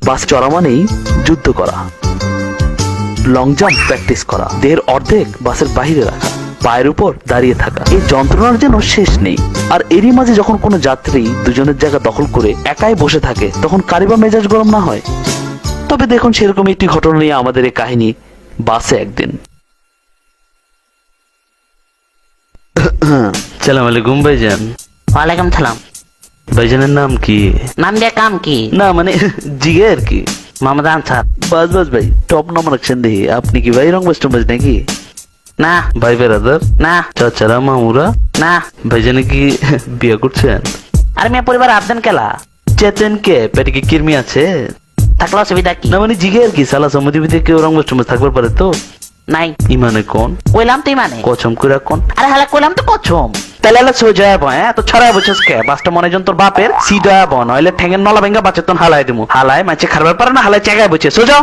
বাস চড়া মানেই যুদ্ধ করা, লং জাম্প প্র্যাকটিস করা, দেহের অর্ধেক বাসের বাইরে রাখা, পায়ের উপর দাঁড়িয়ে থাকা, এই যন্ত্রণার যেন শেষ নেই। আর এরই মাঝে যখন কোনো যাত্রী দুজনের জায়গা দখল করে একাই বসে থাকে, তখন কারিবা মেজাজ গরম না হয়? তবে দেখুন, সেরকম একটি ঘটনা নিয়ে আমাদের এই কাহিনী। বাসে একদিন। সালাম আলাইকুম ভাইজান। ওয়ালাইকুম সালাম। ভাইজানের নাম কি? নাম দিয়ে কাম কি? না মানে জিগে আর কি। মোহাম্মদ আনসার। বাস বাস ভাই, টপ নাম রাখছেন দেখি। আপনি কি ভাই রংবাজ টংবাজ নাকি? না ভাই বেরাদার, না চাচারা মামুরা, না। ভাইজানে কি বিয়ে করছেন? আর মেয়ে পরিবার আবদান কেলা চেতেন কে? পেটে কি কিরমি আছে? থাকলে অসুবিধা কি? না মানে জিগে আর কি। সালা সমিতি ভিতরে কেউ রংবাজ টংবাজ থাকবার পারে তো? নাই। ইমানে কোন? কইলাম তুই মানে কচম করে কোন? আরে হালা কইলাম তো কছম। তাহলে হলে সোজা বয়, তো ছড়াই বছর কে বাসটা মনে জন তোর বাপের সিধা বন হইলে ঠেঙ্গের নলা ভেঙ্গা বাচ্চা তোর হালাই দিমু। হালাই মাছে খারাপ পারে না, হালাই চেগায় বসে সোজা।